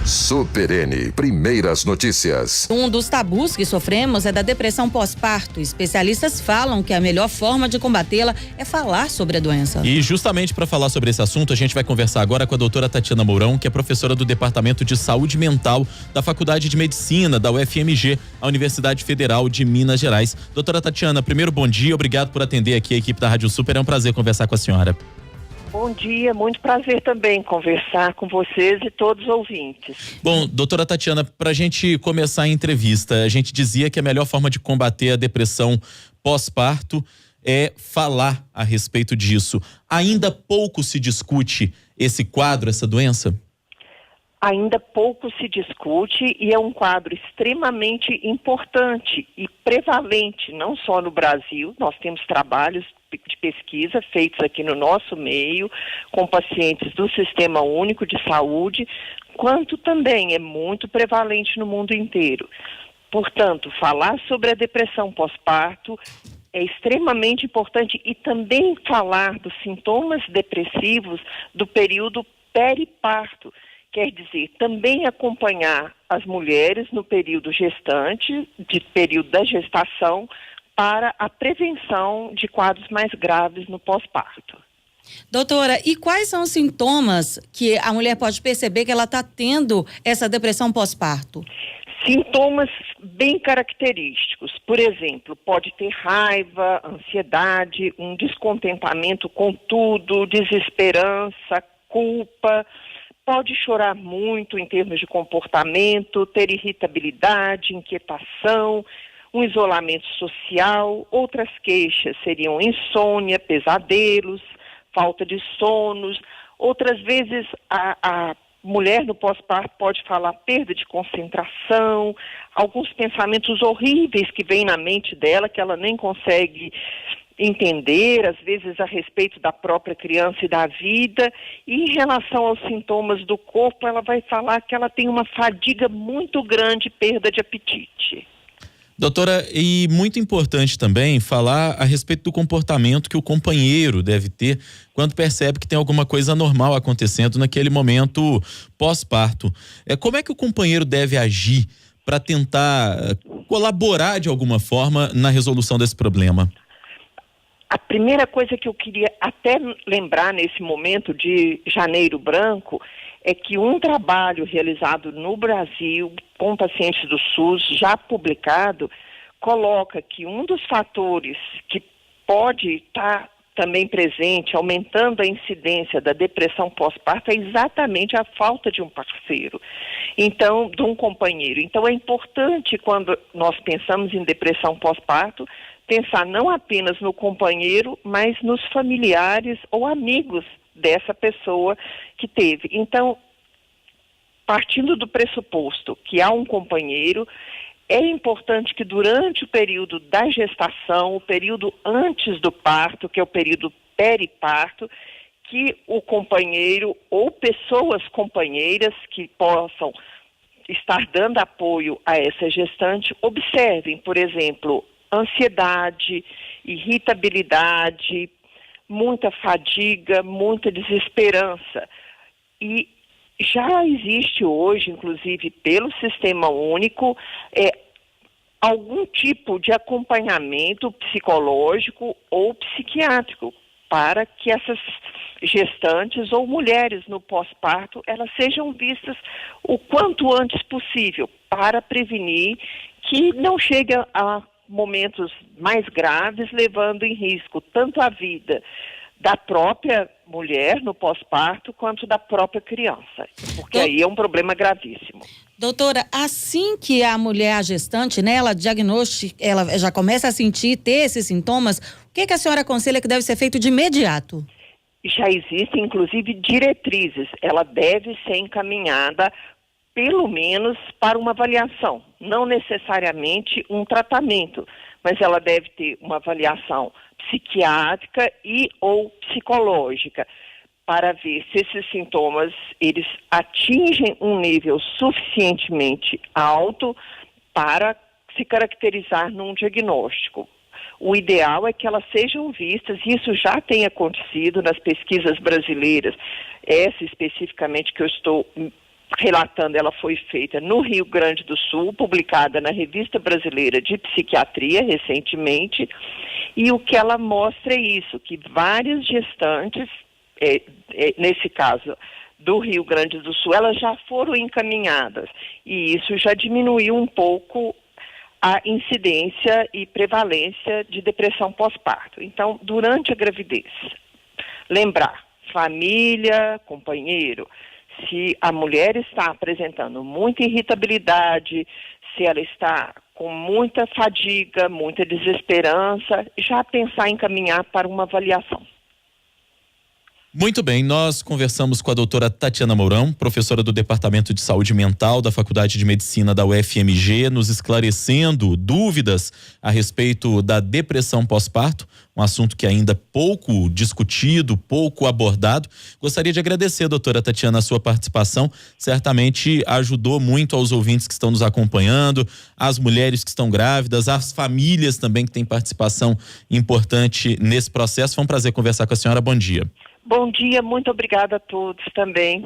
Super N, primeiras notícias. Um dos tabus que sofremos é da depressão pós-parto. Especialistas falam que a melhor forma de combatê-la é falar sobre a doença. E justamente para falar sobre esse assunto, a gente vai conversar agora com a doutora Tatiana Mourão, que é professora do Departamento de Saúde Mental da Faculdade de Medicina da UFMG, a Universidade Federal de Minas Gerais. Doutora Tatiana, primeiro bom dia, obrigado por atender aqui a equipe da Rádio Super, é um prazer conversar com a senhora. Bom dia, muito prazer também conversar com vocês e todos os ouvintes. Bom, doutora Tatiana, para a gente começar a entrevista, a gente dizia que a melhor forma de combater a depressão pós-parto é falar a respeito disso. Ainda pouco se discute esse quadro, essa doença? Ainda pouco se discute e é um quadro extremamente importante e prevalente, não só no Brasil. Nós temos trabalhos de pesquisa feitos aqui no nosso meio, com pacientes do Sistema Único de Saúde, quanto também é muito prevalente no mundo inteiro. Portanto, falar sobre a depressão pós-parto é extremamente importante e também falar dos sintomas depressivos do período periparto. Quer dizer, também acompanhar as mulheres no período gestante, período da gestação, para a prevenção de quadros mais graves no pós-parto. Doutora, e quais são os sintomas que a mulher pode perceber que ela está tendo essa depressão pós-parto? Sintomas bem característicos. Por exemplo, pode ter raiva, ansiedade, um descontentamento com tudo, desesperança, culpa. Pode chorar muito em termos de comportamento, ter irritabilidade, inquietação, um isolamento social. Outras queixas seriam insônia, pesadelos, falta de sonos. Outras vezes a mulher no pós-parto pode falar perda de concentração, alguns pensamentos horríveis que vêm na mente dela que ela nem consegue entender, às vezes a respeito da própria criança e da vida. E em relação aos sintomas do corpo, ela vai falar que ela tem uma fadiga muito grande, perda de apetite. Doutora, e muito importante também falar a respeito do comportamento que o companheiro deve ter quando percebe que tem alguma coisa anormal acontecendo naquele momento pós-parto. Como é que o companheiro deve agir para tentar colaborar de alguma forma na resolução desse problema? A primeira coisa que eu queria até lembrar nesse momento de Janeiro Branco é que um trabalho realizado no Brasil com pacientes do SUS, já publicado, coloca que um dos fatores que pode estar também presente, aumentando a incidência da depressão pós-parto, é exatamente a falta de um parceiro, então, de um companheiro. Então, é importante, quando nós pensamos em depressão pós-parto, pensar não apenas no companheiro, mas nos familiares ou amigos dessa pessoa que teve. Então, partindo do pressuposto que há um companheiro, é importante que durante o período da gestação, o período antes do parto, que é o período periparto, que o companheiro ou pessoas companheiras que possam estar dando apoio a essa gestante, observem, por exemplo, ansiedade, irritabilidade, muita fadiga, muita desesperança. E já existe hoje, inclusive pelo Sistema Único, algum tipo de acompanhamento psicológico ou psiquiátrico para que essas gestantes ou mulheres no pós-parto, elas sejam vistas o quanto antes possível para prevenir que não chegue a momentos mais graves, levando em risco tanto a vida da própria mulher no pós-parto quanto da própria criança, porque aí é um problema gravíssimo. Doutora, assim que a mulher, a gestante, né, ela já começa a sentir, ter esses sintomas, o que a senhora aconselha que deve ser feito de imediato? Já existem, inclusive, diretrizes. Ela deve ser encaminhada, pelo menos, para uma avaliação. Não necessariamente um tratamento, mas ela deve ter uma avaliação psiquiátrica e ou psicológica, para ver se esses sintomas eles atingem um nível suficientemente alto para se caracterizar num diagnóstico. O ideal é que elas sejam vistas, e isso já tem acontecido nas pesquisas brasileiras, essa especificamente que eu estou relatando, ela foi feita no Rio Grande do Sul, publicada na Revista Brasileira de Psiquiatria recentemente, e o que ela mostra é isso, que várias gestantes, nesse caso do Rio Grande do Sul, elas já foram encaminhadas, e isso já diminuiu um pouco a incidência e prevalência de depressão pós-parto. Então, durante a gravidez, lembrar, família, companheiro, se a mulher está apresentando muita irritabilidade, se ela está com muita fadiga, muita desesperança, já pensar em caminhar para uma avaliação. Muito bem, nós conversamos com a doutora Tatiana Mourão, professora do Departamento de Saúde Mental da Faculdade de Medicina da UFMG, nos esclarecendo dúvidas a respeito da depressão pós-parto, um assunto que ainda pouco discutido, pouco abordado. Gostaria de agradecer, doutora Tatiana, a sua participação. Certamente ajudou muito aos ouvintes que estão nos acompanhando, às mulheres que estão grávidas, às famílias também que têm participação importante nesse processo. Foi um prazer conversar com a senhora. Bom dia. Bom dia, muito obrigada a todos também.